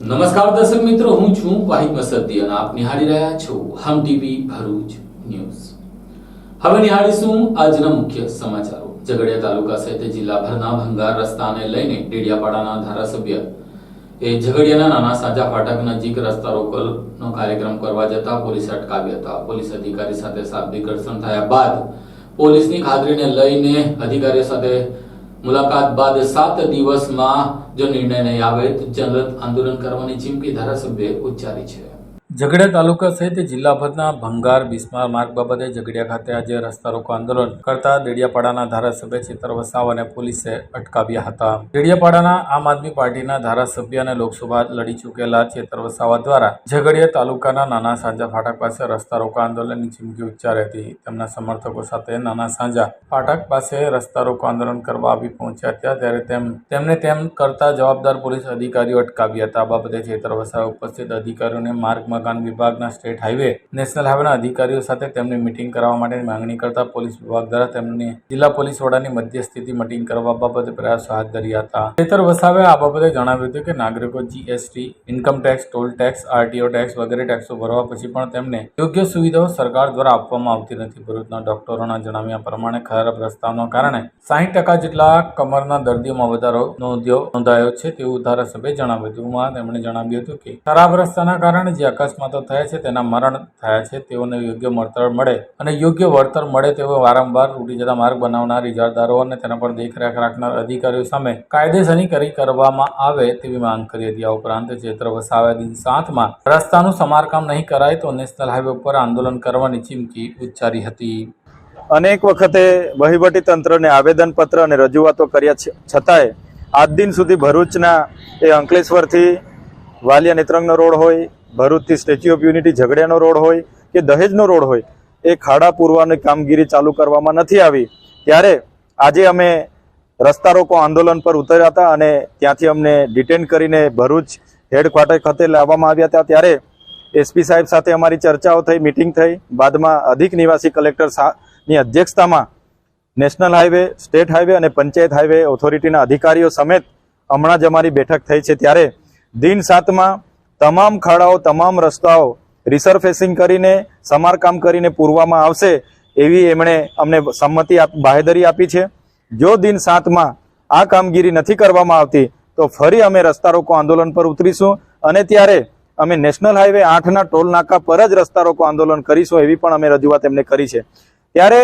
નમસ્કાર દર્શક મિત્રો, હું છું વાહિદ મસદ્દી અને આપ નિહાળી રહ્યા છો હમ ટીવી ભરૂચ ન્યૂઝ। હવે નિહાળીશું આજના મુખ્ય સમાચારો। ઝઘડિયા તાલુકા સહિત જિલ્લાભરના ભંગાર રસ્તાને લઈને ડેડિયાપાડાના ધારાસભ્ય ઝઘડિયાના નાના સાજા ફાટક નજીક રસ્તા રોકોનો કાર્યક્રમ કરવા જતા પોલીસે અટકાવ્યા હતા। પોલીસ અધિકારી સાથે શાબ્દિક ઘર્ષણ થયા બાદ પોલીસની ખાતરીને લઈને અધિકારીઓ સાથે મુલાકાત બાદ 7 દિવસમાં જો નિર્ણય નહીં આવે તો જનરલ આંદોલન કરવાની ચીમકી ધારાસભ્યએ ઉચ્ચારી છે। ઝઘડિયા તાલુકા સહિત જિલ્લાભરના ભંગાર બિસ્માર માર્ગ બાબતે ઝઘડિયા ખાતે આજે રસ્તા રોકો આંદોલન કરતા ડેડિયાપાડાના ધારાસભ્ય ચેતર વસાવાને પોલીસે અટકાવ્યા હતા। ડેડિયાપાડાના આમ આદમી પાર્ટીના ધારાસભ્ય અને લોકસભા લડી ચૂકેલા ચેતર વસાવા દ્વારા ઝઘડિયા તાલુકાના નાના સાંજા ફાટક પાસે રસ્તા રોકો આંદોલનની ચીમકી ઉચ્ચારી હતી। તેમના સમર્થકો સાથે નાના સાંજા ફાટક પાસે રસ્તા રોકો આંદોલન કરવા આવી પહોંચ્યા હતા ત્યારે તેમને તેમ કરતા જવાબદાર પોલીસ અધિકારીઓ અટકાવ્યા હતા। આ બાબતે ચેતર વસાવા ઉપસ્થિત અધિકારીઓને માર્ગ મકાન વિભાગના સ્ટેટ હાઈવે નેશનલ હાઈવેના અધિકારીઓ સાથે તેમની મીટિંગ કરવા માટેની માંગણી કરતા પોલીસ વિભાગ દ્વારા તેમની જિલ્લા પોલીસ વડાની મધ્યસ્થીથી મીટિંગ કરવા બાબતે પ્રયાસો હાથ ધર્યા હતા। ચેતર વસાવે આ બાબતે જણાવ્યું હતું કે નાગરિકો GST, income tax, toll tax, RTO tax વગેરે ટેક્સો ભરવા પછી પણ તેમને યોગ્ય સુવિધાઓ સરકાર દ્વારા આપવામાં આવતી નથી। ભરૂચના ડોક્ટરોના જણાવ્યા પ્રમાણે ખરાબ રસ્તાઓના કારણે 60% જેટલા કમરના દર્દીઓમાં વધારો નોંધાયો છે તેવું ધારાસભ્યએ જણાવ્યું હતું। તેમણે જણાવ્યું હતું કે ખરાબ રસ્તાના કારણે જે અકસ્માતો થયા છે તેના મરણ થયા છે તેઓને યોગ્ય વળતર મળે તેઓ વારંવાર તૂટી જતા માર્ગ બનાવનાર ઇજારદારો અને તેના પર દેખરેખ રાખનાર અધિકારીઓ સામે કાયદેસરની કાર્યવાહી કરવામાં આવે તેવી માંગ કરી હતી। આ ઉપરાંત ચેતર વસાવાએ દિન 7માં રસ્તાનું સમારકામ નહીં કરાય તો નેશનલ હાઈવે ઉપર આંદોલન કરવાની ચીમકી ઉચ્ચારી હતી। અનેક વખતે વહીવટી તંત્રને આવેદનપત્ર અને રજૂઆતો કર્યા છતાંય આજ દિન સુધી ભરૂચના એ અંકલેશ્વરથી વાલિયા નેત્રંગનો રોડ હોય, ભરૂચથી સ્ટેચ્યુ ઓફ યુનિટી ઝઘડિયાનો રોડ હોય કે દહેજનો રોડ હોય એ ખાડા પૂરવાની કામગીરી ચાલુ કરવામાં નથી આવી। ત્યારે આજે અમે રસ્તા રોકો આંદોલન પર ઉતર્યા હતા અને ત્યાંથી અમને ડિટેન કરીને ભરૂચ હેડક્વાર્ટર ખાતે લાવવામાં આવ્યા હતા। ત્યારે એસપી સાહેબ સાથે અમારી ચર્ચાઓ થઈ, મિટિંગ થઈ, બાદમાં અધિક નિવાસી કલેક્ટરની અધ્યક્ષતામાં નેશનલ હાઈવે, સ્ટેટ હાઈવે અને પંચાયત હાઈવે ઓથોરિટીના અધિકારીઓ સમેત હમણાં જ અમારી બેઠક થઈ છે। ત્યારે દિન 7માં તમામ ખાડાઓ, તમામ રસ્તાઓ રિસર્ફેસિંગ કરીને સમારકામ કરીને પૂરવામાં આવશે એવી એમણે અમને બાહેધરી આપી છે। જો દિન 7માં આ કામગીરી નથી કરવામાં આવતી તો ફરી અમે રસ્તા રોકો આંદોલન પર ઉતરીશું અને ત્યારે અમે નેશનલ હાઈવે 8ના ટોલ નાકા પર જ રસ્તા રોકો આંદોલન કરીશું એવી પણ અમે રજૂઆત એમને કરી છે। ત્યારે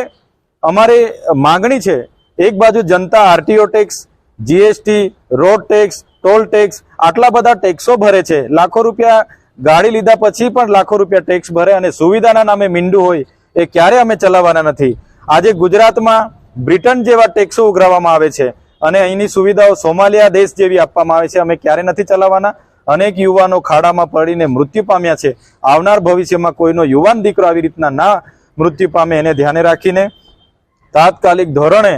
અમારી માંગણી છે, એક બાજુ જનતા RTO tax, GST, road tax, toll tax આટલા બધા ટેક્સો ભરે છે, લાખો રૂપિયા ગાડી લીધા પછી પણ લાખો રૂપિયા ટેક્સ ભરે અને સુવિધાના નામે મીંડું હોય એ ક્યારે અમે ચલાવવાના નથી। આજે ગુજરાતમાં બ્રિટન જેવા ટેક્સો ઉઘરાવવામાં આવે છે અને અહીંની સુવિધાઓ સોમાલિયા દેશ જેવી આપવામાં આવે છે, અમે ક્યારે નથી ચલાવવાના। અનેક યુવાનો ખાડામાં પડીને મૃત્યુ પામ્યા છે। આવનાર ભવિષ્યમાં કોઈનો યુવાન દીકરો આવી રીતના ના મૃત્યુ પામે એને ધ્યાને રાખીને તાત્કાલિક ધોરણે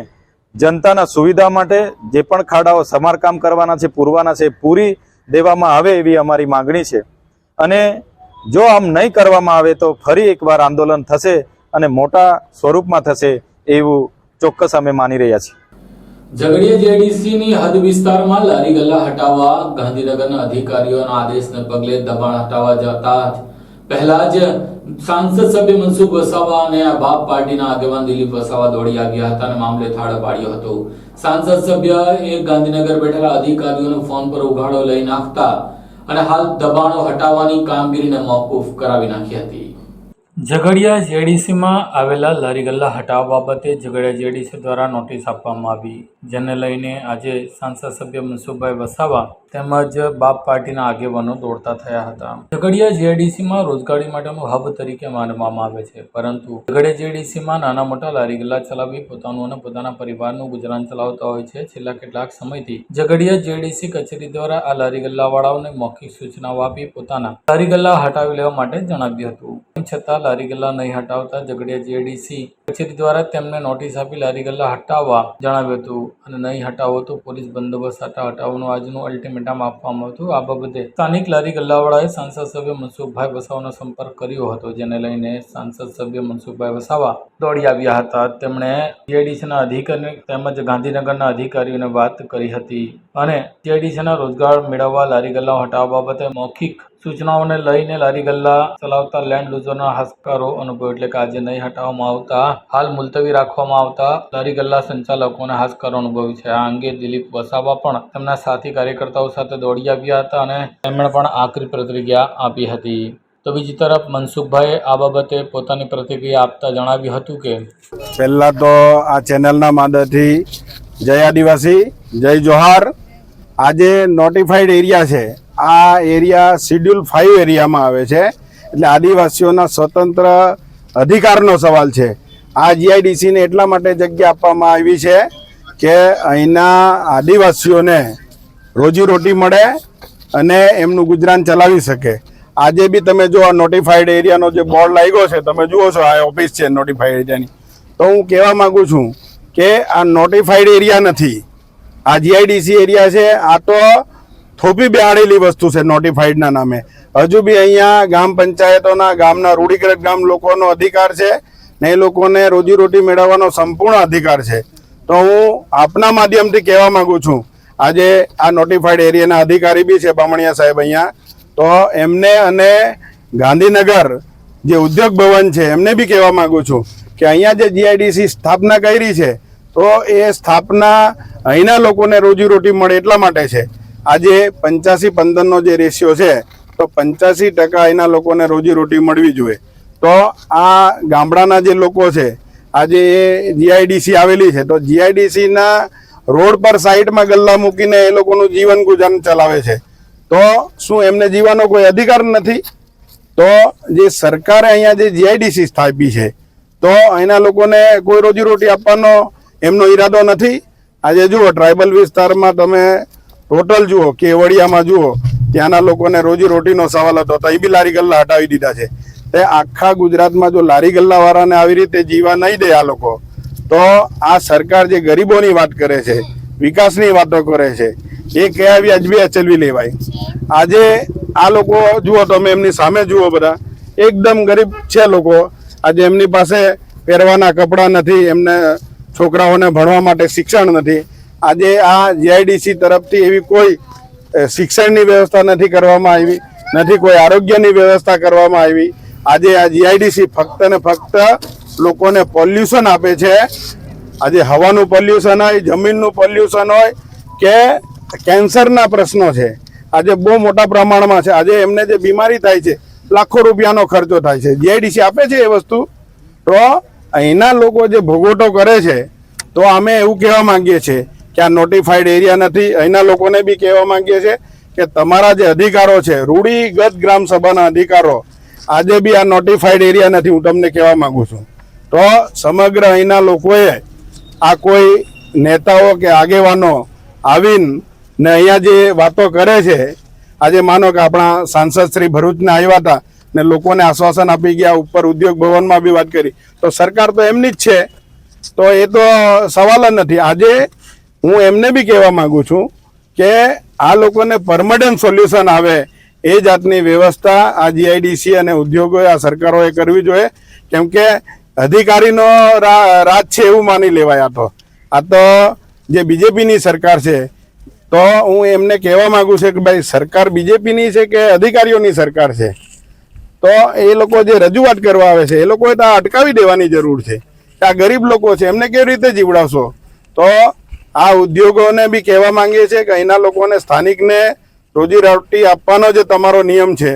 જનતાના સુવિધા માટે જે પણ ખાડાઓ સમારકામ કરવાના છે, પૂરવાના છે, પૂરી દેવામાં આવે એવી અમારી માંગણી છે। અને જો આમ નહીં કરવામાં આવે તો ફરી એકવાર આંદોલન થશે અને મોટા સ્વરૂપમાં થશે એવું ચોક્કસ અમે માની રહ્યા છીએ। ઝઘડિયા જેડીસીની હદ વિસ્તારમાં લારી ગલ્લા હટાવવા ગાંધીનગરના અધિકારીઓના આદેશને પગલે દબાણ હટાવવા જતા પહેલા જ સાંસદ સભ્ય મનસુખ વસાવા અને બાપ પાર્ટીના આગેવાન દિલીપ વસાવા દોડી આવ્યા હતા અને મામલે થાળો પાડ્યો હતો। સાંસદ સભ્ય ગાંધીનગર બેઠેલા અધિકારીઓનો ફોન પર ઉઘાડો લઈ નાખતા અને હાલ દબાણો હટાવવાની કામગીરીને મોકૂફ કરાવી નાખી હતી। ઝઘડિયા જેડીસીમાં આવેલા લારી ગલ્લા હટાવવા બાબતે ઝઘડિયા જેડીસી દ્વારા નોટિસ આપવામાં આવી, જેને લઈને આજે સાંસદ સભ્ય મનસુખભાઈ વસાવા તેમજ બાપ પાર્ટીના આગેવાનો દોડતા થયા હતા। ઝઘડિયા જેડીસીમાં રોજગારી માટેનું હબ તરીકે માનવામાં આવે છે, પરંતુ ઝઘડિયા જેડીસીમાં નાના મોટા લારી ગલ્લા ચલાવી પોતાનું અને પોતાના પરિવારનું ગુજરાન ચલાવતા હોય છે। છેલ્લા કેટલાક સમયથી ઝઘડિયા જેડીસી કચેરી દ્વારા આ લારી ગલ્લાવાળાઓને મૌખિક સૂચનાઓ આપી પોતાના લારી ગલ્લા હટાવી લેવા માટે જણાવ્યું હતું, છતાં લારી ગલ્લા નહીં હટાવતા ઝઘડિયા જીઆઈડીસી કચેરી દ્વારા તેમને નોટિસ આપી લારી ગલ્લા હટાવવા જણાવ્યું હતું અને નહીં હટાવો તો પોલીસ બંદોબસ્ત સાથે હટાવવાનું આજનું અલ્ટિમેટમ આપવામાં હતું. આ બાબતે સ્થાનિક લારી ગલ્લાવાળાએ સાંસદ સભ્ય મનસુખભાઈ વસાવાનો સંપર્ક કર્યો હતો, જેને લઈને સાંસદ સભ્ય મનસુખભાઈ વસાવા દોડી આવ્યા હતા. તેમણે જીઆઈડીસીના અધિકારી તેમજ ગાંધીનગરના અધિકારીઓને વાત કરી હતી અને જીઆઈડીસીના રોજગાર મેળવવા લારી ગલ્લા હટાવવા બાબતે મૌખિક સૂચનાઓને લઈને લારી ગલ્લા ચલાવતા લેન્ડ લૂઝરના હાશકારો અનુભવ એટલે કે આજે નહીં હટાવવામાં આવતા હાલ મુલતવી રાખવામાં આવતા લારી ગલ્લા સંચાલકોને હાશકારો અનુભવી છે. આ અંગે દિલીપ વસાવા પણ તેમના સાથી કાર્યકર્તાઓ સાથે દોડી આવ્યા હતા અને તેમણે પણ આકરી પ્રતિક્રિયા આપી હતી. તો બીજી તરફ મનસુખભાઈએ આ બાબતે પોતાની પ્રતિક્રિયા આપતા જણાવ્યું હતું કે પહેલા તો આ ચેનલના માધ્યમથી જય આદિવાસી, જય જોહાર. આજે નોટિફાઈડ એરિયા છે, આ એરિયા શિડ્યુલ 5 એરિયામાં આવે છે, એટલે આદિવાસીઓના સ્વતંત્ર અધિકારનો સવાલ છે. આ જીઆઈડીસીને એટલા માટે જગ્યા આપવામાં આવી છે કે અહીંના આદિવાસીઓને રોજીરોટી મળે અને એમનું ગુજરાન ચલાવી શકે. આજે બી તમે જો આ નોટિફાઈડ એરિયાનો જે બોર્ડ લાગ્યો છે, તમે જુઓ છો, આ ઓફિસ છે નોટિફાઈડ એરિયાની. તો હું કહેવા માગું છું કે આ નોટિફાઈડ એરિયા નથી, આ જીઆઈડીસી એરિયા છે. આ તો થોપી બેહાડેલી વસ્તુ છે નોટિફાઈડના નામે. હજુ બી અહીંયા ગામ પંચાયતોના ગામના રૂઢિગ્રસ્ત ગામ લોકોનો અધિકાર છે ને એ લોકોને રોજીરોટી મેળવવાનો સંપૂર્ણ અધિકાર છે. તો હું આપના માધ્યમથી કહેવા માગું છું, આજે આ નોટિફાઈડ એરિયાના અધિકારી બી છે બામણિયા સાહેબ અહીંયા, તો એમને અને ગાંધીનગર જે ઉદ્યોગ ભવન છે એમને બી કહેવા માગું છું કે અહીંયા જે જીઆઈડીસી સ્થાપના કરી છે તો એ સ્થાપના અહીંના લોકોને રોજીરોટી મળે એટલા માટે છે. આજે 85-15નો જે રેશિયો છે તો 85% અહીંના લોકોને રોજીરોટી મળવી જોઈએ. તો આ ગામડાના જે લોકો છે, આજે એ જીઆઈડીસી આવેલી છે તો જીઆઈડીસીના રોડ પર સાઈડમાં ગલ્લા મૂકીને એ લોકોનું જીવન ગુજરાન ચલાવે છે. તો શું એમને જીવવાનો કોઈ અધિકાર નથી? તો જે સરકારે અહીંયા જે જીઆઈડીસી સ્થાપી છે તો અહીંના લોકોને કોઈ રોજીરોટી આપવાનો એમનો ઈરાદો નથી. આજે જુઓ ટ્રાઇબલ વિસ્તારમાં તમે ટોટલ જુઓ, કેવડિયામાં જુઓ, ત્યાંના લોકોને રોજીરોટીનો સવાલ હતો તો એ બી લારી ગલ્લા હટાવી દીધા છે. તે આખા ગુજરાતમાં જો લારી ગલ્લાવાળાને આવી રીતે જીવા નહીં દે આ લોકો, તો આ સરકાર જે ગરીબોની વાત કરે છે, વિકાસની વાતો કરે છે, એ કયા વ્યાજબી અચલવી લેવાય. આજે આ લોકો જુઓ, તમે એમની સામે જુઓ, બધા એકદમ ગરીબ છે લોકો. આજે એમની પાસે પહેરવાના કપડાં નથી, એમને છોકરાઓને ભણવા માટે શિક્ષણ નથી. આજે આ જીઆઈડીસી તરફથી એવી કોઈ શિક્ષણની વ્યવસ્થા નથી કરવામાં આવી, નથી કોઈ આરોગ્યની વ્યવસ્થા કરવામાં આવી. આજે આ જીઆઈડીસી ફક્ત ને ફક્ત લોકોને પોલ્યુશન આપે છે. આજે હવાનું પોલ્યુશન હોય, જમીનનું પોલ્યુશન હોય કે કેન્સરના પ્રશ્નો છે, આજે બહુ મોટા પ્રમાણમાં છે. આજે એમને જે બીમારી થાય છે, લાખો રૂપિયાનો ખર્ચો થાય છે. જીઆઈડીસી આપે છે એ વસ્તુ. તો અહીંના લોકો જે ભોગવટો કરે છે, તો અમે એવું કહેવા માંગીએ છીએ કે આ નોટિફાઈડ એરિયા નથી. અહીંના લોકોને બી કહેવા માંગીએ છીએ કે તમારા જે અધિકારો છે, રૂઢિગત ગ્રામ સભાના અધિકારો, આજે બી આ નોટિફાઈડ એરિયા નથી. હું તમને કહેવા માંગુ છું. તો સમગ્ર અહીંના લોકોએ આ કોઈ નેતાઓ કે આગેવાનો આવીને ને અહીંયા જે વાતો કરે છે, આજે માનો કે આપણા સાંસદ શ્રી ભરૂચને આવ્યા હતા ને લોકોને આશ્વાસન આપી ગયા, ઉપર ઉદ્યોગ ભવનમાં બી વાત કરી, તો સરકાર તો એમની જ છે. તો એ તો સવાલ જ નથી. આજે હું એમને બી કહેવા માગું છું કે આ લોકોને પરમનન્ટ સોલ્યુશન આવે એ જાતની વ્યવસ્થા આ જીઆઈડીસી અને ઉદ્યોગોએ, આ સરકારોએ કરવી જોઈએ. કેમ કે અધિકારીનો રાજ છે એવું માની લેવાય. આ તો જે બીજેપીની સરકાર છે, તો હું એમને કહેવા માગું છું કે ભાઈ સરકાર બીજેપીની છે કે અધિકારીઓની સરકાર છે? તો એ લોકો જે રજૂઆત કરવા આવે છે એ લોકોએ તો અટકાવી દેવાની જરૂર છે. આ ગરીબ લોકો છે, એમને કેવી રીતે જીવડાવશો? તો આ ઉદ્યોગોને બી કહેવા માંગીએ છીએ કે અહીંના લોકોને, સ્થાનિકને રોજીરોટી આપવાનો જે તમારો નિયમ છે.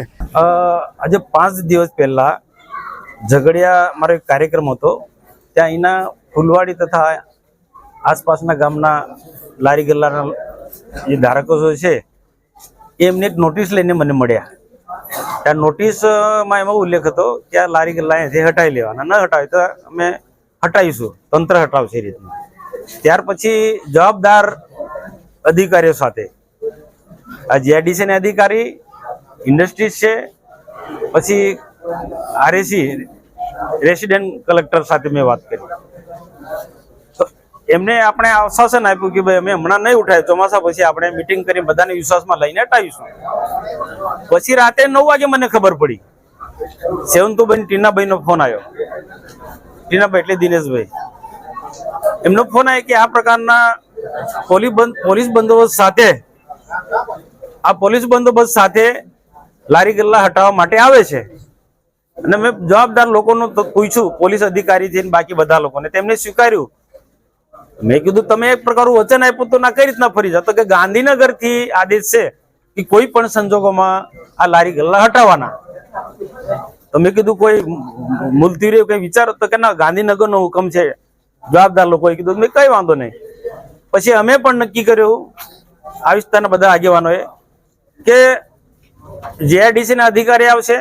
આજે 5 દિવસ પહેલા ઝઘડિયા મારો એક કાર્યક્રમ હતો. ત્યાં અહીંના ફૂલવાડી તથા આસપાસના ગામના લારી ગલ્લાના જે ધારકો છે એમને એક નોટિસ લઈને મને મળ્યા. ત્યાં નોટિસમાં એમાં ઉલ્લેખ હતો કે આ લારી ગલ્લા અહીંયાથી હટાવી લેવાના, ન હટાવે તો અમે હટાવીશું, તંત્ર હટાવશે એ રીતના. ત્યાર પછી જવાબદાર અધિકારીઓ સાથે આ જીઆઈડીસીના અધિકારી, ઇન્ડસ્ટ્રીઝ છે, પછી આરએસી રેસિડેન્ટ કલેક્ટર સાથે મેં વાત કરી તો એમને આપણે આશ્વાસન આપ્યું કે ભાઈ અમે હમણાં નહીં ઉઠાય, ચોમાસા પછી આપણે મીટિંગ કરી બધાને વિશ્વાસમાં લઈને હટાવીશું. પછી રાતે 9 વાગે મને ખબર પડી, સેવંતુભાઈ ટીનાભાઈ નો ફોન આવ્યો. ટીનાભાઈ એટલે દિનેશભાઈ, એમનો ફોન આવ્યો કે આ પ્રકારના પોલીસ બંદોબસ્ત સાથે લારી ગલ્લા હટાવવા માટે આવે છે. અને મેં જવાબદાર લોકોનું પૂછ્યું, પોલીસ અધિકારી છે બાકી બધા લોકોને, તેમને સ્વીકાર્યું. મેં કીધું તમે એક પ્રકારનું વચન આપ્યું તો ના કઈ રીતના ફરી જાવ? તો કે ગાંધીનગર થી આદેશ છે કે કોઈ પણ સંજોગોમાં આ લારી ગલ્લા હટાવવાના. તો મેં કીધું કોઈ મુલતવી કઈ વિચારો? તો કે ના, ગાંધીનગર નો હુકમ છે. જવાબદાર લોકોએ કીધું મેં કઈ વાંધો નહીં. પછી અમે પણ નક્કી કર્યું આ વિસ્તારના બધા આગેવાનોએ કે જીઆઈડીસી ના અધિકારી આવશે,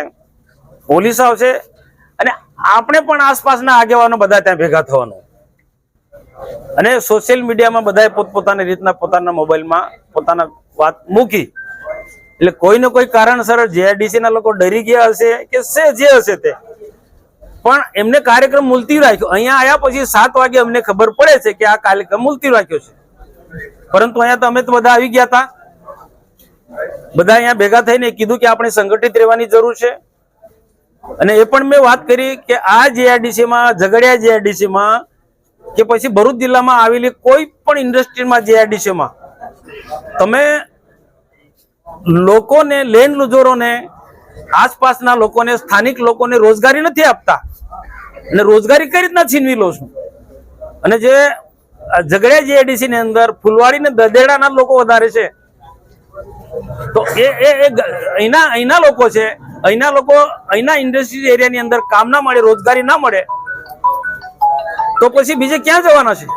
પોલીસ આવશે અને આપણે પણ આસપાસના આગેવાનો બધા ત્યાં ભેગા થવાનું. અને સોશિયલ મીડિયામાં બધાએ પોતપોતાની રીતના પોતાના મોબાઈલમાં પોતાના વાત મૂકી. એટલે કોઈ ને કોઈ કારણસર જીઆઈડીસી ના લોકો ડરી ગયા હશે કે જે હશે તે, પણ એમને કાર્યક્રમ મુલતવી રાખ્યો. અહીંયા આવ્યા પછી 7 વાગે અમને ખબર પડે છે કે આ કાર્યક્રમ મુલતવી રાખ્યો છે. પરંતુ અહીંયા તો અમે તો બધા આવી ગયા હતા. બધા અહીંયા ભેગા થઈને કીધું કે આપણે સંગઠિત રહેવાની જરૂર છે. અને એ પણ મેં વાત કરી કે આ જીઆઈડીસીમાં, ઝઘડિયા જીઆઈડીસીમાં કે પછી ભરૂચ જિલ્લામાં આવેલી કોઈ પણ ઇન્ડસ્ટ્રીમાં જીઆઈડીસીમાં તમે લોકોને, લેન્ડ લુઝરોને, આસપાસના લોકોને, સ્થાનિક લોકોને રોજગારી નથી આપતા. અને રોજગારી કઈ રીતના છીનવી લો છો? અને જે ઝઘડિયા જીઆઈડીસી ની અંદર ફુલવાડી ને દદેડાના લોકો વધારે છે. તો અહીંના લોકો છે, અહીંના ઇન્ડસ્ટ્રી એરિયાની અંદર કામ ના મળે, રોજગારી ના મળે તો પછી બીજે ક્યાં જવાના છે?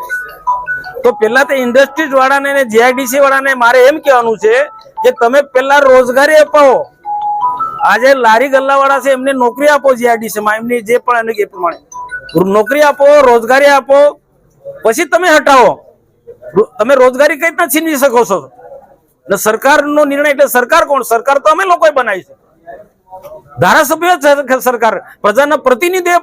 તો પેલા તો ઇન્ડસ્ટ્રીઝ વાળાને, જીઆઈડીસી વાળાને મારે એમ કહેવાનું છે કે તમે પેલા રોજગારી અપાવો. આજે લારી ગલ્લા વાળા છે એમને નોકરી આપો, જીઆઈડીસી માં એમની જે પણ એ પ્રમાણે નોકરી આપો, રોજગારી આપો, પછી તમે હટાવો. તમે રોજગારી કઈ રીતના છીનવી શકો છો? સરકારનો નિર્ણય એટલે સરકાર કોણ? સરકાર તો અમે લોકોએ બનાવી છે. ધારાસભ્ય સરકાર, પ્રજાના પ્રતિનિધિ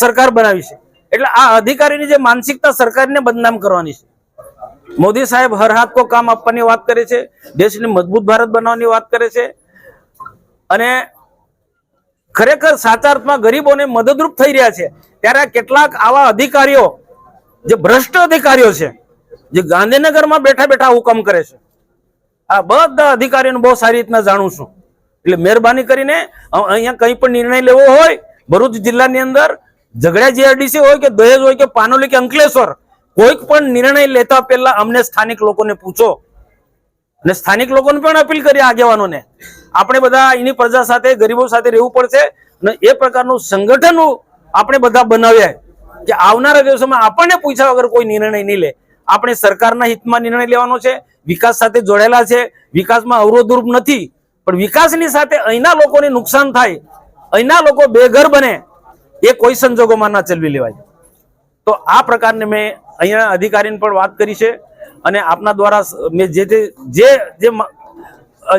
સરકાર બનાવી છે. એટલે આ અધિકારીની જે માનસિકતા સરકારને બદનામ કરવાની છે. મોદી સાહેબ હર હાથ કો કામ આપવાની વાત કરે છે, દેશને મજબૂત ભારત બનાવવાની વાત કરે છે. અને ખરેખર સાચા અર્થમાં ગરીબોને મદદરૂપ થઈ રહ્યા છે. ત્યારે કેટલાક આવા અધિકારીઓ, જે ભ્રષ્ટ અધિકારીઓ છે, જે ગાંધીનગરમાં બેઠા બેઠા હુકમ કરે છે, આ બધા અધિકારીઓને બહુ સારી રીતના જાણું છું. એટલે મહેરબાની કરીને અહીંયા કંઈ પણ નિર્ણય લેવો હોય, ભરૂચ જિલ્લાની અંદર ઝઘડિયા જીઆઈડીસી હોય કે દહેજ હોય કે પાનોલી કે અંકલેશ્વર, કોઈક પણ નિર્ણય લેતા પહેલા અમને સ્થાનિક લોકોને પૂછો. અને સ્થાનિક લોકોને પણ અપીલ કરી, આગેવાનોને, આપણે બધા એની પ્રજા સાથે, ગરીબો સાથે રહેવું પડશે. અને એ પ્રકારનું સંગઠન આપણે બધા બનાવ્યા કે આવનારા દિવસોમાં આપણને પૂછ્યા વગર કોઈ નિર્ણય નહીં લે. આપણે સરકારના હિતમાં નિર્ણય લેવાનો છે, વિકાસ સાથે જોડાયેલા છે, વિકાસમાં અવરોધરૂપ નથી. પણ વિકાસની સાથે અહીંના લોકોને નુકસાન થાય, અહીંના લોકો બેઘર બને, એ કોઈ સંજોગોમાં ના ચલવી લેવાય. તો આ પ્રકારની મેં અહીંયા અધિકારીને પણ વાત કરી છે. અને આપના દ્વારા મેં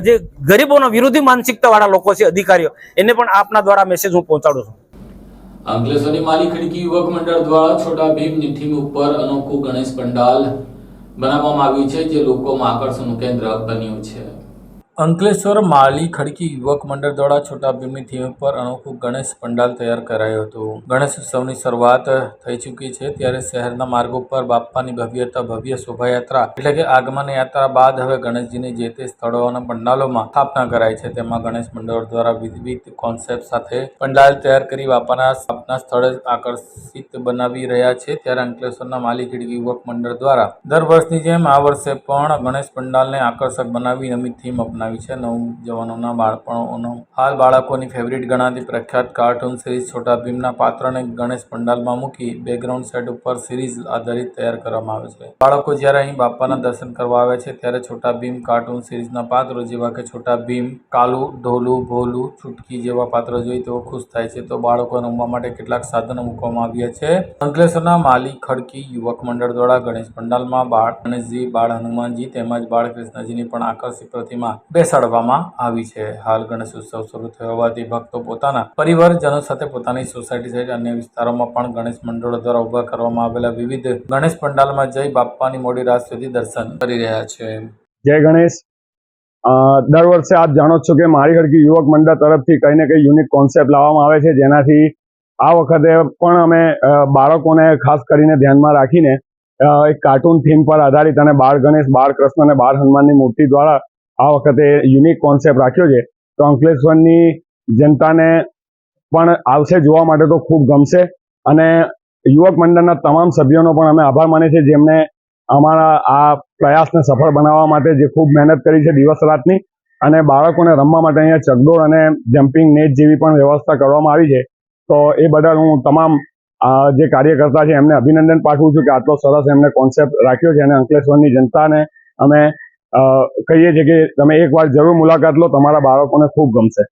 જે ગરીબોના વિરોધી માનસિકતા વાળા લોકો છે, અધિકારીઓ, એને પણ આપના દ્વારા મેસેજ હું પહોંચાડું છું. અંકલેશ્વરની માલી ખડકી યુવક મંડળ દ્વારા છોટા ભીમની થીમ ઉપર અનોખું ગણેશ પંડાલ બનાવવામાં આવ્યું છે, જે લોકોમાં આકર્ષણનું કેન્દ્ર બન્યું છે. અંકલેશ્વર માલી ખડકી યુવક મંડળ દ્વારા છોટા ભીમની થીમ ઉપર અનોખું ગણેશ પંડાલ તૈયાર કરાયું હતું. ગણેશ ઉત્સવની શરૂઆત થઈ ચૂકી છે, ત્યારે શહેરના માર્ગો પર બાપ્પાની ભવ્ય શોભાયાત્રા એટલે કે આગમન યાત્રા બાદ હવે ગણેશજીની જે તે સ્થળોના પંડાલોમાં સ્થાપના કરાઈ છે. તેમાં ગણેશ મંડળ દ્વારા વિવિધ કોન્સેપ્ટ સાથે પંડાલ તૈયાર કરી બાપાના સ્થાપના સ્થળે આકર્ષિત બનાવી રહ્યા છે. ત્યારે અંકલેશ્વરના માલી ખડકી યુવક મંડળ દ્વારા દર વર્ષની જેમ આ વર્ષે પણ ગણેશ પંડાલને આકર્ષક બનાવી નવી થીમ અપનાવી છે. નવજવાનોના બાળપણોનો હાલ બાળકોની ફેવરિટ ગણાતી પ્રખ્યાત કાર્ટૂન સિરીઝ છોટા ભીમના પાત્રને ગણેશ પંડાલમાં મૂકી બેકગ્રાઉન્ડ સેટ ઉપર સિરીઝ આધારિત તૈયાર કરવામાં આવે છે. બાળકો જ્યારે અહીં બાપાના દર્શન કરવા આવે છે, ત્યારે છોટા ભીમ કાર્ટૂન સિરીઝના પાત્રો જેવા કે છોટા ભીમ, કાલુ, ઢોલુ, ભોલુ, છુટકી જેવા પાત્રો જોઈ તેઓ ખુશ થાય છે. તો બાળકો રમવા માટે કેટલાક સાધનો મૂકવામાં આવ્યા છે. અંકલેશ્વરના માલી ખડકી યુવક મંડળ દ્વારા ગણેશ પંડાલમાં બાળ ગણેશજી, બાળ હનુમાનજી તેમજ બાળ કૃષ્ણજીની પણ આકર્ષક પ્રતિમા બેસાડવામાં આવી છે. હાલ ગણેશ ઉત્સવ શરૂ થયો હોવાથી ભક્તો પોતાના પરિવારજનો સાથે પોતાની સોસાયટી સહિત અન્ય વિસ્તારોમાં પણ ગણેશ મંડળો દ્વારા ઉભા કરવામાં આવેલા વિવિધ ગણેશ પંડાલમાં જઈ બાપ્પાની મોડી રાત સુધી દર્શન કરી રહ્યા છે. જય ગણેશ. દર વર્ષે આપ જાણો છો કે મારી હરકી યુવક મંડળ તરફથી કંઈ ને કંઈ યુનિક કોન્સેપ્ટ લાવવામાં આવે છે, જેનાથી આ વખતે પણ અમે બાળકોને ખાસ કરીને ધ્યાનમાં રાખીને એક કાર્ટૂન થીમ પર આધારિત અને બાળ ગણેશ, બાળ કૃષ્ણ અને બાળ હનુમાનની મૂર્તિ દ્વારા આ વખતે યુનિક કોન્સેપ્ટ રાખ્યો છે. તો અંકલેશ્વરની જનતાને પણ આવશે જોવા માટે તો ખૂબ ગમશે અને યુવક મંડળના તમામ સભ્યોનો પણ અમે આભાર માનીએ છીએ, જેમને અમારા આ પ્રયાસને સફળ બનાવવા માટે જે ખૂબ મહેનત કરી છે દિવસ રાતની, અને બાળકોને રમવા માટે અહીંયા ચકડોળ અને જમ્પિંગ નેટ જેવી પણ વ્યવસ્થા કરવામાં આવી છે. તો એ બદલ હું તમામ જે કાર્યકર્તા છે એમને અભિનંદન પાઠવું છું કે આટલો સરસ એમને કોન્સેપ્ટ રાખ્યો છે, અને અંકલેશ્વરની જનતાને અમે કહીએ છીએ કે તમે એકવાર જરૂર મુલાકાત લો, તમારા બાળકોને ખૂબ ગમશે.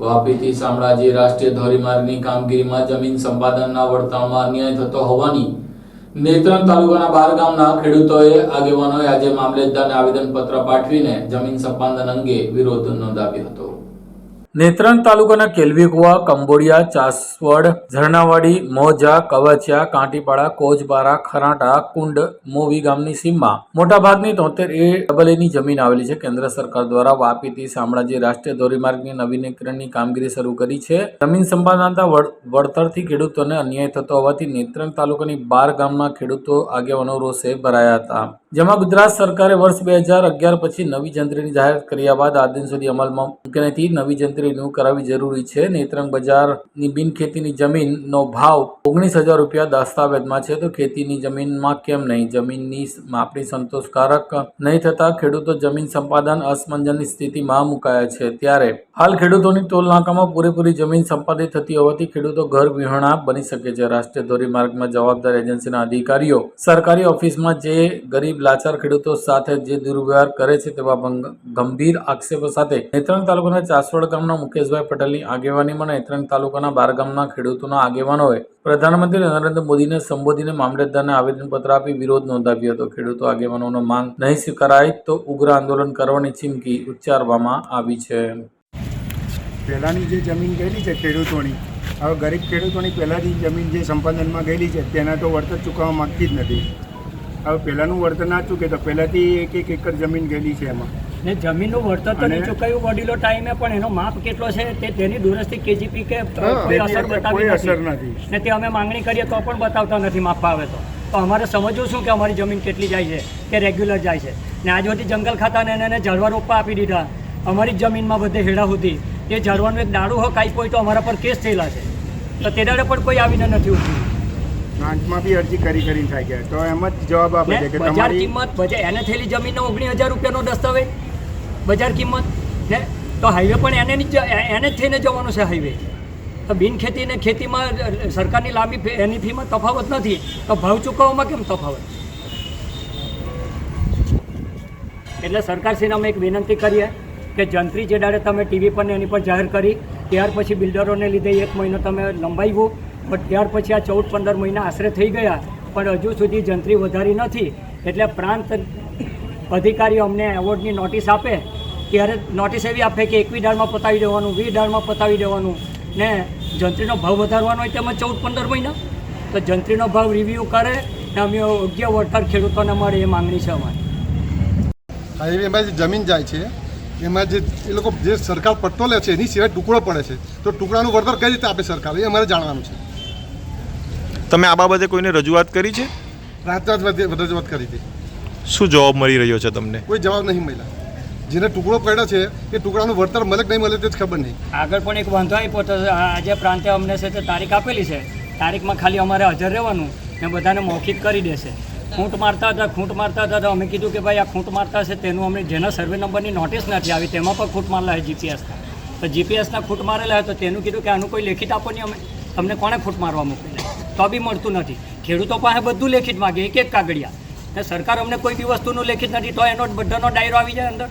વાપીથી શામળાજી રાષ્ટ્રીય ધોરીમાર્ગની કામગીરીમાં જમીન સંપાદનના વળતરમાં અન્યાય થતો હોવાની નેત્રંગ તાલુકાના 12 ગામના ખેડૂતોએ આગેવાનોએ આજે મામલેદારને આવેદનપત્ર પાઠવીને જમીન સંપાદન અંગે વિરોધ નોંધાવ્યો હતો. નેત્રંગ તાલુકાના કેલવીકુવા, કંબોડિયા, ચાસવડ, ઝરણાવાડી, મોજા, કવચિયા, કાંટીપાડા, કોજબારા, ખરાટા, કુંડ, મોવી ગામની સીમમાં મોટાભાગની 73A ની જમીન આવેલી છે. કેન્દ્ર સરકાર દ્વારા વાપીથી શામળાજી રાષ્ટ્રીય ધોરીમાર્ગની નવીનીકરણની કામગીરી શરૂ કરી છે. જમીન સંપાદનના વળતરથી ખેડૂતોને અન્યાય થતો હોવાથી નેત્રંગ તાલુકાની 12 ગામના ખેડૂતો આગેવાનો રોષે ભરાયા હતા, જેમાં ગુજરાત સરકારે વર્ષ 2011 પછી નવી જંત્રીની જાહેરાત કર્યા બાદ આજ દિન સુધી અમલમાં મૂકી નથી. નવી જંત્રી રિન્યુ કરાવવી જરૂરી છે. નેત્રંગ બજારની બિનખેતીની જમીનનો ભાવ 19,000 રૂપિયા દસ્તાવેજમાં છે, તો ખેતીની જમીનમાં કેમ નહીં? જમીનની માપણી સંતોષકારક નહીં થતા ખેડૂતો જમીન સંપાદન અસમંજસની સ્થિતિમાં મુકાયા છે. ત્યારે હાલ ખેડૂતોની ટોલનાકામાં પૂરેપૂરી જમીન સંપાદિત થતી હોવાથી ખેડૂતો ઘર વિહોણા બની શકે છે. રાષ્ટ્રીય ધોરીમાર્ગમાં જવાબદાર એજન્સીના અધિકારીઓ સરકારી ઓફિસમાં જે ગરીબ લાચાર ખેડૂતો સાથે જે દુર્વ્યવહાર કરે છે તેવા ગંભીર આક્ષેપો સાથે નેત્રંગ તાલુકાના ચાસવડ ગામના મુકેશભાઈ પટેલની આગેવાનીમાં નેત્રંગ તાલુકાના 12 ગામના ખેડૂતોના આગેવાનોએ પ્રધાનમંત્રી નરેન્દ્ર મોદીને સંબોધીને મામલતદારને આવેદનપત્ર આપી વિરોધ નોંધાવ્યો હતો. ખેડૂતો આગેવાનોનો માંગ નહીં સ્વીકારાય તો ઉગ્ર આંદોલન કરવાની ચીમકી ઉચ્ચારવામાં આવી છે. પહેલાંની જે જમીન ગયેલી છે ખેડૂતોની, હવે ગરીબ ખેડૂતોની પહેલાંની જમીન જે સંપાદનમાં ગયેલી છે તેના તો વળતર ચૂકવવા માગતી જ નથી. હવે પહેલાંનું વળતર ના ચૂકે તો પહેલાંથી 1 એકર જમીન ગયેલી છે એમાં, ને જમીનનું વળતર તો નહીં ચૂકવ્યું વડીલો ટાઈમે, પણ એનો માપ કેટલો છે તે તેની દૂરસ્થી કેજીપી કે કોઈ અસર બતાવી નથી. ને તે અમે માંગણી કરીએ તો પણ બતાવતા નથી માપવા આવે તો. તો અમારે સમજવું શું કે અમારી જમીન કેટલી જાય છે કે રેગ્યુલર જાય છે. ને આજ સુધી જંગલ ખાતાને એને ઝાડવા રોપવા આપી દીધા અમારી જ જમીનમાં બધે હેડા સુધી એ ઝાડવાનું એક દાડું હોય કાંઈ કોઈ તો અમારા પર કેસ થયેલા છે તો તે દાડે પણ કોઈ આવીને નથી ઉઠ્યું. પ્રાંતમાં બી અરજી કરીને થાય ગયા તો એમ જ જવાબ આપે છે કે બજાર તમારી કિંમત એને થયેલી જમીનનો 19,000 રૂપિયાનો દસ્તાવેજ બજાર કિંમત ને તો હાઈવે પણ એને જ થઈને જવાનું છે હાઈવે. તો બિન ખેતી ને ખેતીમાં સરકારની લાંબી એની ફીમાં તફાવત નથી તો ભાવ ચૂકવવામાં કેમ તફાવત? એટલે સરકારશ્રીને અમે એક વિનંતી કરીએ કે જંત્રી જે દાડે તમે ટીવી પર ને એની પર જાહેર કરી ત્યાર પછી બિલ્ડરોને લીધે 1 મહિનો તમે લંબાવ્યું પણ ત્યાર પછી આ 14-15 મહિના આશરે થઈ ગયા પણ હજુ સુધી જંત્રી વધારી નથી. એટલે પ્રાંત અધિકારીઓ અમને એવોર્ડની નોટિસ આપે ત્યારે નોટિસ એવી આપે કે 21 દાળમાં પતાવી દેવાનું, 20 દાળમાં પતાવી દેવાનું ને જંત્રીનો ભાવ વધારવાનો હોય તેમાં 14-15 મહિના. તો જંત્રીનો ભાવ રિવ્યૂ કરે ને અમે યોગ્ય વળતર ખેડૂતોને મળે એ માંગણી છે અમારી. હાઈવેમાં જે જમીન જાય છે એમાં જે એ લોકો જે સરકાર પટ્ટો લે છે એની સિવાય ટુકડો પડે છે તો ટુકડાનું વળતર કઈ રીતે આપે સરકાર એ અમારે જાણવાનું છે. તમે આ બાબતે કોઈને રજૂઆત કરી છે? રજૂઆત કરી હતી. શું જવાબ મળી રહ્યો છે તમને? કોઈ જવાબ નહીં મળ્યા. જેને ટુકડો પડ્યો છે એ ટુકડાનું વળતર મળે કે નહીં મળે તે જ ખબર નહીં. આગળ પણ એક વાંધો આપ્યો તો આજે પ્રાંતે અમને છે તે તારીખ આપેલી છે તારીખમાં ખાલી અમારે હાજર રહેવાનું ને બધાને મૌખિક કરી દેશે. ખૂંટ મારતા હતા તો અમે કીધું કે ભાઈ આ ખૂંટ મારતા છે તેનું અમને જેના સર્વે નંબરની નોટિસ નથી આવી તેમાં પણ ખૂંટ મારેલા છે જીપીએસના. તો જીપીએસના ખૂંટ મારેલા હોય તો તેનું કીધું કે આનું કોઈ લેખિત આપો નહીં અમે તમને કોણે ખૂંટ મારવા મોકલેલા તો બી મળતું નથી. ખેડૂતો પાસે બધું લેખિત માગે એક કાગળિયા ને સરકાર અમને કોઈ બી વસ્તુનું લેખિત નથી તો એનો બધાનો ડાયરો આવી જાય અંદર.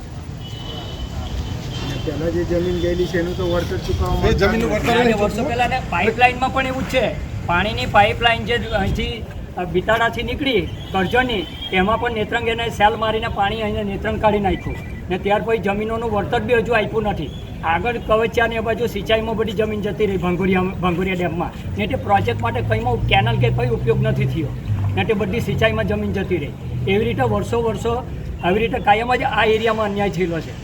પહેલાં જે જમીન ગયેલી છે એનું તો વળતર ચૂકવવામાં જમીનનું વળતર વર્ષો પહેલાં ને પાઇપલાઇનમાં પણ એવું જ છે. પાણીની પાઇપલાઇન જે અહીંથી બિતાડાથી નીકળી કરજણની એમાં પણ નેત્રંગ એને સેલ મારીને પાણી અહીંયા નેત્રંગ કાઢી નાખ્યું ને ત્યાર પછી જમીનોનું વળતર બી હજુ આપ્યું નથી. આગળ કવચિયા ને એ બાજુ સિંચાઈમાં બધી જમીન જતી રહી ભાંગોરિયા ડેમમાં ને તે પ્રોજેક્ટ માટે કંઈમાં કેનલ કે કંઈ ઉપયોગ નથી થયો ને તે બધી સિંચાઈમાં જમીન જતી રહી. એવી રીતે વર્ષો આવી રીતે કાયમ જ આ એરિયામાં અન્યાય થયેલો છે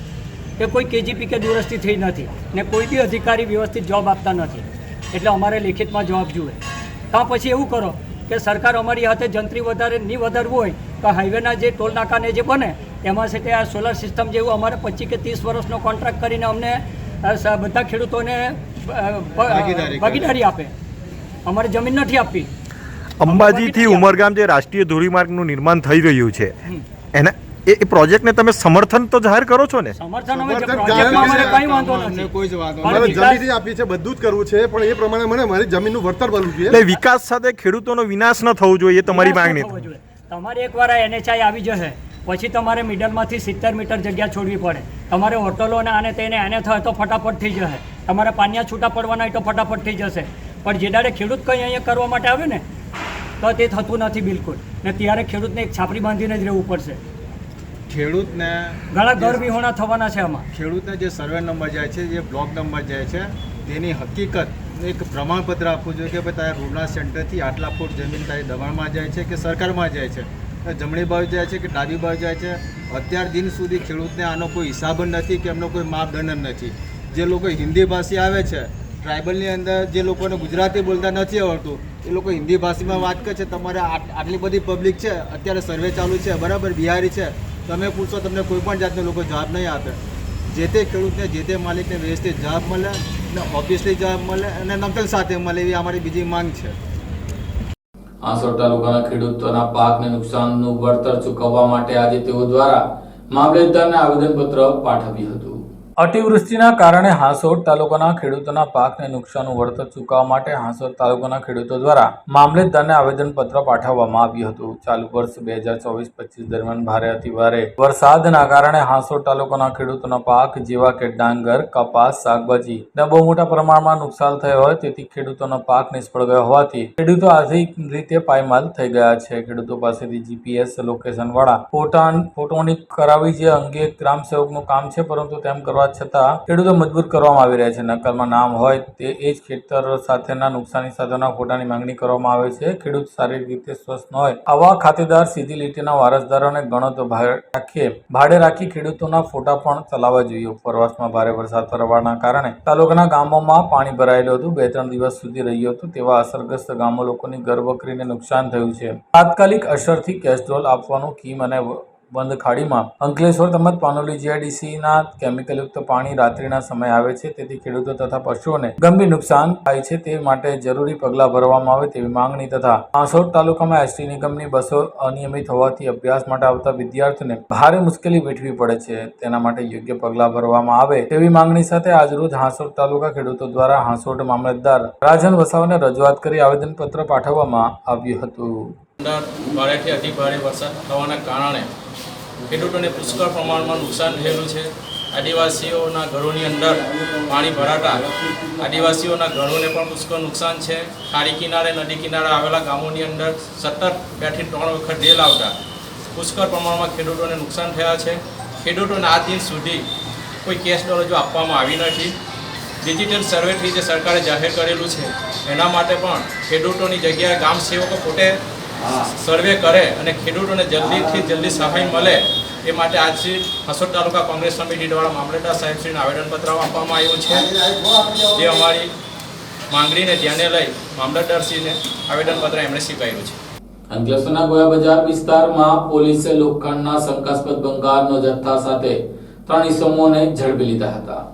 કે કોઈ કેજીપી કે દુરસ્તી થઈ નથી ને કોઈ બી અધિકારી વ્યવસ્થિત જવાબ આપતા નથી. એટલે અમારે લેખિતમાં જવાબ જોઈએ. કાં પછી એવું કરો કે સરકાર અમારી હાથે જંત્રી નહીં વધારવું હોય તો હાઈવેના જે ટોલ નાકાને જે બને એમાં છે તે આ સોલર સિસ્ટમ જેવું અમારે 25 કે 30 વર્ષનો કોન્ટ્રાક્ટ કરીને અમને બધા ખેડૂતોને ભાગીદારી આપે. અમારે જમીન નથી આપવી. અંબાજીથી ઉમરગામ જે રાષ્ટ્રીય ધોરીમાર્ગનું નિર્માણ થઈ રહ્યું છે એના એ પ્રોજેક્ટને તમે સમર્થન તો જાહેર કરો છો ને? સમર્થન અમે પ્રોજેક્ટમાં અમારે કંઈ વાંધો નથી. મારે જમીનથી આપી છે બધું જ કરવું છે પણ એ પ્રમાણે મને મારી જમીનનું વળતર મળવું જોઈએ. એટલે વિકાસ સાથે ખેડૂતોનો વિનાશ ન થવો જોઈએ એ તમારી માંગણી. તમારે એકવાર NHI આવી જશે પછી તમારે મિડલમાંથી 70 મીટર જગ્યા છોડવી પડે. તમારે હોટલો ને આને તેને આને થાય તો ફટાફટ થઈ જશે. તમારે પાનિયા છૂટા પડવાના હોય તો ફટાફટ થઈ જશે. પણ જે દાડે ખેડૂત કંઈ અહીંયા કરવા માટે આવે ને તો તે થતું નથી બિલકુલ ને ત્યારે ખેડૂતને એક છાપરી બાંધીને જ રહેવું પડશે. ખેડૂતને ઘણા ઘર વિહોણા થવાના છે આમાં. ખેડૂતને જે સર્વે નંબર જાય છે જે બ્લોક નંબર જાય છે તેની હકીકત એક પ્રમાણપત્ર આપવું જોઈએ કે ભાઈ તારા રૂરલ સેન્ટરથી આટલા ફૂટ જમીન તારી દબાણમાં જાય છે કે સરકારમાં જાય છે, જમણી બાજુ જાય છે કે ડાબી બાજુ જાય છે. અત્યાર દિન સુધી ખેડૂતને આનો કોઈ હિસાબ જ નથી કે એમનો કોઈ માપદંડ નથી. જે લોકો હિન્દી ભાષી આવે છે ટ્રાઇબલની અંદર જે લોકોને ગુજરાતી બોલતા નથી આવડતું એ લોકો હિન્દી ભાષામાં વાત કરે છે. તમારે આટલી બધી પબ્લિક છે, અત્યારે સર્વે ચાલુ છે બરાબર, બિહારી છે, તમે પૂછો તમને કોઈ પણ જાતનો લોકો જવાબ નહીં આપે. જે તે ખેડૂતને જે તે માલિકને વ્યવસ્થિત જવાબ મળે અને ઓફિસથી જવાબ મળે અને નકલ સાથે મળે એવી અમારી બીજી માંગ છે. હાંસોડ તાલુકાના ખેડૂતોના પાકને નુકસાનનું વળતર ચૂકવવા માટે આજે તેઓ દ્વારા મામલતદારને આવેદનપત્ર પાઠવ્યું હતું. અતિવૃષ્ટિના કારણે હાંસોડ તાલુકાના ખેડૂતોના પાકને નુકસાનનું વળતર ચૂકવવા માટે હાંસોડ તાલુકાના ખેડૂતો દ્વારા મામલતદારને આવેદનપત્ર પાઠવવામાં આવ્યું હતું. ચાલુ વર્ષ 2024-25 દરમિયાન ભારે અતિભારે વરસાદના કારણે હાંસોડ તાલુકાના ખેડૂતોના પાક જેવા કે ડાંગર, કપાસ, શાકભાજી ને બહુ મોટા પ્રમાણમાં નુકસાન થયો હોય તેથી ખેડૂતોનો પાક નિષ્ફળ ગયો હોવાથી ખેડૂતો આર્થિક રીતે પાયમાલ થઈ ગયા છે. ખેડૂતો પાસેથી GPS લોકેશન વાળા ફોટોની કરાવી જે અંગે ગ્રામ સેવકનું કામ છે પરંતુ તેમ કરવા કરવા છતાં ખેડૂતો મજબૂર કરવામાં આવી રહ્યા છે. નકલમાં નામ હોય તે એ જ ખેતર સાથેના નુકસાની સાધનોના ફોટાની માંગણી કરવામાં આવે છે. ખેડૂત શારીરિક રીતે સ્વસ્થ ન હોય આવા ખાતેદાર સીધી લીટીના વારસદારોને ગણો તો ભાડે રાખી ખેડૂતોના ફોટા પણ ચલાવવા જોઈએ. ઉપરવાસમાં ભારે વરસાદ થવાના કારણે તાલુકાના ગામોમાં પાણી ભરાયેલું હતું. 2-3 દિવસ સુધી રહ્યું હતું. તેવા અસરગ્રસ્ત ગામો લોકોની ઘર વકરીને નુકસાન થયું છે. તાત્કાલિક અસરથી કેસ્ટ્રોલ આપવાનું કીમ અને બંધ ખાડીમાં અંકલેશ્વર તેમજ પાનોલી જીઆઈડીસીના કેમિકલયુક્ત પાણી રાત્રિના સમયે આવે છે. તેથી ખેડૂતો તથા પશુઓને ગંભીર નુકસાન થાય છે. તે માટે જરૂરી પગલાં ભરવામાં આવે તેવી માંગણી તથા હાંસોટ તાલુકામાં એસટી નિગમની બસો અનિયમિત હોવાથી અભ્યાસ માટે આવતા વિદ્યાર્થીઓને ભારે મુશ્કેલી વેઠવી પડે છે. તેના માટે યોગ્ય પગલાં ભરવામાં આવે તેવી માંગણી સાથે આજરોજ હાંસોટ તાલુકા ખેડૂતો દ્વારા હાંસોટ મામલતદાર રાજન વસાવાને રજૂઆત કરી આવેદનપત્ર પાઠવવામાં આવ્યું હતું. ભારેથી અતિ ભારે વરસાદ થવાના કારણે ખેડૂતોને પુષ્કળ પ્રમાણમાં નુકસાન થયેલું છે. આદિવાસીઓના ઘરોની અંદર પાણી ભરાતા આદિવાસીઓના ઘરોને પણ પુષ્કળ નુકસાન છે. ખાડી કિનારે નદી કિનારે આવેલા ગામોની અંદર સતત 2 થી 3 વખત રેલ આવતા પુષ્કળ પ્રમાણમાં ખેડૂતોને નુકસાન થયા છે. ખેડૂતોને આ દિન સુધી કોઈ કેશ દરજ્જો આપવામાં આવી નથી. ડિજિટલ સર્વેથી જે સરકારે જાહેર કરેલું છે એના માટે પણ ખેડૂતોની જગ્યાએ ગામ સેવકો પોતે સર્વે કરે અને ખેડૂતોને જલ્દીથી જલ્દી સહાય મળે એ માટે આજથી હાંસોટ તાલુકા કોંગ્રેસ સમિતિ દ્વારા મામલતદાર સાહેબશ્રીને આવેદનપત્ર આપવામાં આવ્યું છે. જે અમારી માંગણીને ધ્યાને લઈ મામલતદારશ્રીને આવેદનપત્ર એમણે સ્વીકાર્યું છે. અંકલેશ્વરના ગોયા બજાર વિસ્તારમાં પોલીસે લોખંડના શંકાસ્પદ ભંગારનો જથ્થા સાથે 3 ઇસમોને ઝડપી લીધા હતા.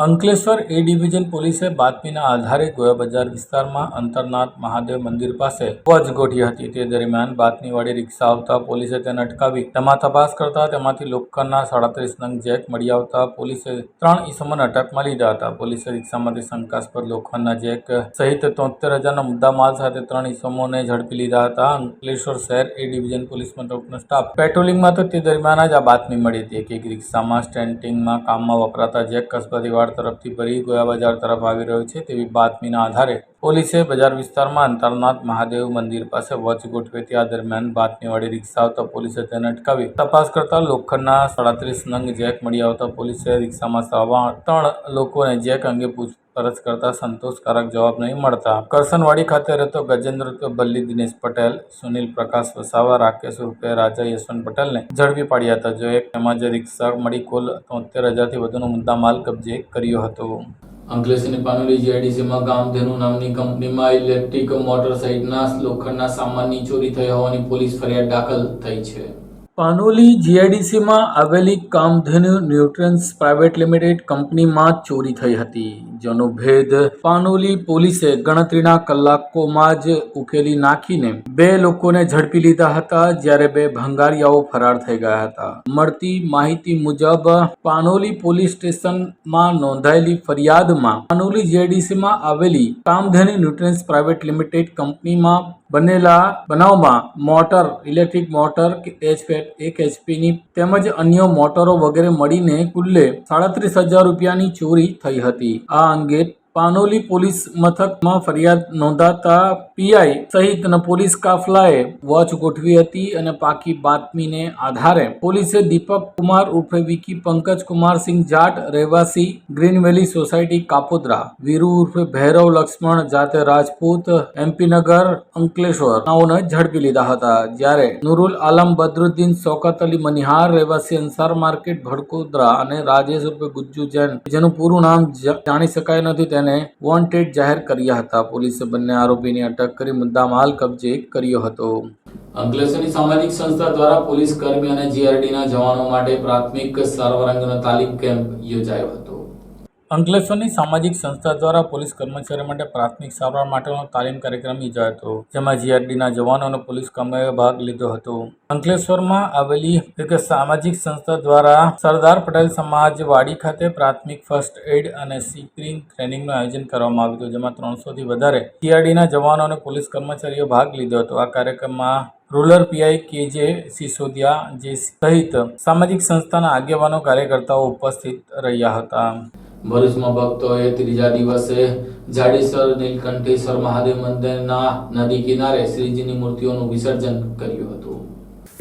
અંકલેશ્વર એ ડિવિઝન પોલીસે બાતમીના આધારે ગોયા બજાર વિસ્તારમાં અંતરનાથ મહાદેવ મંદિર પાસે વોચ ગોઠવી હતી. તે દરમિયાન બાતમીવાળી રિક્ષા આવતા પોલીસે તેને અટકાવી તેમાં તપાસ કરતા તેમાંથી લોખંડના 37 નંગ જેક મળી આવતા પોલીસે 3 ઇસમોને અટકમાં લીધા હતા. પોલીસે રિક્ષામાંથી શંકાસ્પદ લોખંડના જેક સહિત 73,000નો મુદ્દામાલ સાથે 3 ઇસમોને ઝડપી લીધા હતા. અંકલેશ્વર શહેર એ ડિવિઝન પોલીસ મથકનો સ્ટાફ પેટ્રોલિંગમાં હતો તે દરમિયાન જ આ બાતમી મળી હતી કે એક રિક્ષામાં સ્ટેન્ટિંગમાં કામમાં વપરાતા જેક કસ્બાથી તરફથી ભરી ગોયા બજાર તરફ આવી રહ્યો છે તેવી બાતમીના આધારે પોલીસે બજાર વિસ્તારમાં અંતરનાથ મહાદેવ મંદિર પાસે વોચ ગોઠવી હતી. આ દરમિયાન બાતમીવાળી રિક્ષા આવતા પોલીસે તેને અટકાવી તપાસ કરતા લોખંડના 37 નંગ જેક મળી આવતા પોલીસે રિક્ષામાં સવાર 3 લોકોને જેક અંગે પૂછપરછ કરતા સંતોષકારક જવાબ નહીં મળતા કરસનવાડી ખાતે રહેતો ગજેન્દ્ર બલ્લી દિનેશ પટેલ, સુનિલ પ્રકાશ વસાવા, રાકેશ ઉર્ફે રાજા યશવંત પટેલને ઝડપી પાડ્યા હતા. જો એક તેમજ રિક્ષા મળી કુલ 73,000થી વધુનો મુદ્દામાલ કબજે કર્યો હતો. અંકલેશ્વરની પાનોલી જીઆઈડીસીમાં કામધેનુ નામની કંપનીમાં ઇલેક્ટ્રિક મોટર સહિતના લોખંડના સામાનની ચોરી થઈ હોવાની પોલીસ ફરિયાદ દાખલ થઈ છે. પાનોલી જીઆઈડીસીમાં આવેલી કામધેનુ ન્યુટ્રન્સ પ્રાઇવેટ લિમિટેડ કંપનીમાં ચોરી થઈ હતી, જેનો ભેદ પાનોલી પોલીસે ગણતરીના કલાકોમાં જ ઉકેલી નાખીને 2 લોકોને ઝડપી લીધા હતા, જ્યારે 2 ભંગારિયાઓ ફરાર થઈ ગયા હતા. મળતી માહિતી મુજબ પાનોલી પોલીસ સ્ટેશનમાં નોંધાયેલી ફરિયાદમાં પાનોલી જીઆઈડીસીમાં આવેલી કામધેનુ ન્યુટ્રન્સ પ્રાઇવેટ લિમિટેડ કંપનીમાં બનેલા બનાવમાં ઇલેક્ટ્રિક મોટર એક એચપીની તેમજ અન્ય મોટરો વગેરે મળીને કુલ્લે 37,000 રૂપિયાની ચોરી થઈ હતી. આ અંગે પાનોલી પોલીસ મથકમાં ફરિયાદ નોંધાતા પીઆઈ સહિતના પોલીસ કાફલાએ વોચ ગોઠવી હતી અને પાકી બાતમીને આધારે પોલીસે દીપક કુમાર ઉર્ફે વિકી પંકજ કુમારસિંહ જાટ રહેવાસી ગ્રીન વેલી સોસાયટી કાપોદ્રા, વીરુ ઉર્ફે ભૈરવ લક્ષ્મણ જાતે રાજપૂત એમપીનગર અંકલેશ્વર નાઓને ઝડપી લીધા હતા, જ્યારે નુરુલ આલમ બદરુદ્દીન શૌકત અલી મનિહાર રહેવાસી અંસાર માર્કેટ ભડકોદરા અને રાજેશ ઉર્ફે ગુજ્જુ જૈન જેનું પૂરું નામ જાણી શકાય નથી તેને વોન્ટેડ જાહેર કર્યા હતા. પોલીસે બંને આરોપીની અટક કરી મુદ્દામાલ કબજે કર્યો હતો. અંકલેશ્વરની સામાજિક સંસ્થા દ્વારા પોલીસ કર્મી અને જીઆરડીના જવાનો માટે પ્રાથમિક સારવાર અંગેનો તાલીમ કેમ્પ યોજાયો હતો. અંકલેશ્વરની સામાજિક સંસ્થા દ્વારા પોલીસ કર્મચારીઓ માટે પ્રાથમિક સારવાર માટેનો તાલીમ કાર્યક્રમ યોજાયો હતો, જેમાં જીઆરડીના જવાનો અને પોલીસ કર્મીઓએ ભાગ લીધો હતો. અંકલેશ્વરમાં આવેલી એક સામાજિક સંસ્થા દ્વારા સરદાર પટેલ સમાજવાડી ખાતે પ્રાથમિક ફર્સ્ટ એડ અને સીપીંગ ટ્રેનિંગનું આયોજન કરવામાં આવ્યું હતું, જેમાં 300થી વધારે જીઆરડીના જવાનો અને પોલીસ કર્મચારીઓ ભાગ લીધો હતો. આ કાર્યક્રમમાં રૂરલ પીઆઈ કેજે સિસોદિયા જે સહિત સામાજિક સંસ્થાના આગેવાનો કાર્યકર્તાઓ ઉપસ્થિત રહ્યા હતા. ભરૂચમાં ભક્તોએ ત્રીજા દિવસે જાડેશ્વર નીલકંઠેશ્વર મહાદેવ મંદિરના નદી કિનારે શ્રીજીની મૂર્તિઓનું વિસર્જન કર્યું હતું.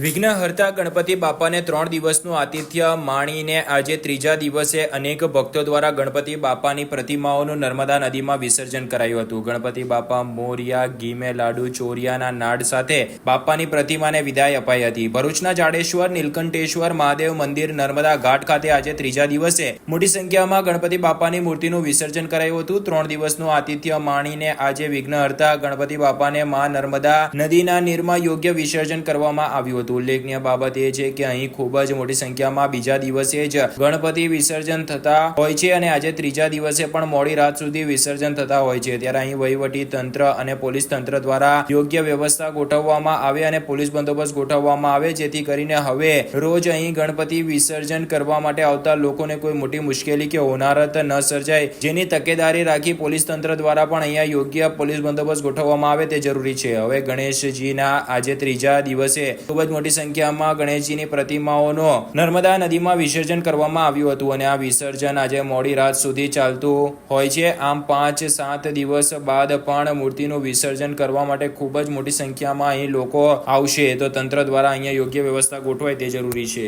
વિઘ્નહર્તા ગણપતિ બાપાને 3 દિવસનું આતિથ્ય માણીને આજે ત્રીજા દિવસે અનેક ભક્તો દ્વારા ગણપતિ બાપાની પ્રતિમાઓનું નર્મદા નદીમાં વિસર્જન કરાયું હતું. ગણપતિ બાપા મોરિયા, ઘીમે લાડુ, ચોરિયાના નાદ સાથે બાપાની પ્રતિમાને વિદાય અપાઈ હતી. ભરૂચના જાડેશ્વર નીલકંઠેશ્વર મહાદેવ મંદિર નર્મદા ઘાટ ખાતે આજે ત્રીજા દિવસે મોટી સંખ્યામાં ગણપતિ બાપાની મૂર્તિનું વિસર્જન કરાયું હતું. 3 દિવસનું આતિથ્ય માણીને આજે વિઘ્નહર્તા ગણપતિ બાપાને મા નર્મદા નદીના નીરમાં યોગ્ય વિસર્જન કરવામાં આવ્યું હતું. ઉલ્લેખનીય બાબત એ છે કે અહીં ખૂબ જ મોટી સંખ્યામાં બીજા દિવસે જ ગણપતિ વિસર્જન થતા હોય છે અને આજે ત્રીજા દિવસે પણ મોડી રાત સુધી વિસર્જન થતા હોય છે. ત્યારે અહીં વહીવટી તંત્ર અને પોલીસ તંત્ર દ્વારા યોગ્ય વ્યવસ્થા ગોઠવવામાં આવે અને પોલીસ બંદોબસ્ત ગોઠવવામાં આવે, જેથી કરીને હવે રોજ અહીં ગણપતિ વિસર્જન કરવા માટે આવતા લોકોને કોઈ મોટી મુશ્કેલી કે હોનારત ન સર્જાય, જેની તકેદારી રાખી પોલીસ તંત્ર દ્વારા પણ અહીંયા યોગ્ય પોલીસ બંદોબસ્ત ગોઠવવામાં આવે તે જરૂરી છે. હવે ગણેશજીના આજે ત્રીજા દિવસે ખૂબ જ મોટી સંખ્યામાં ગણેશજીની પ્રતિમાઓનો નર્મદા નદીમાં વિસર્જન કરવામાં આવ્યું હતું અને આ વિસર્જન આજે મોડી રાત સુધી ચાલતું હોય છે. આમ 5-7 દિવસ બાદ પણ મૂર્તિનું વિસર્જન કરવા માટે ખૂબ જ મોટી સંખ્યામાં અહીં લોકો આવશે, તો તંત્ર દ્વારા અહીંયા યોગ્ય વ્યવસ્થા ગોઠવાય તે જરૂરી છે.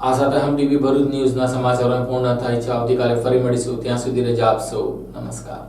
આ સાથે હમ ટીવી ભરૂચ ન્યૂઝના સમાચારો પૂર્ણ થાય છે. આવતીકાલે ફરી મળીશું. ત્યાં સુધી રજા આપશો. નમસ્કાર.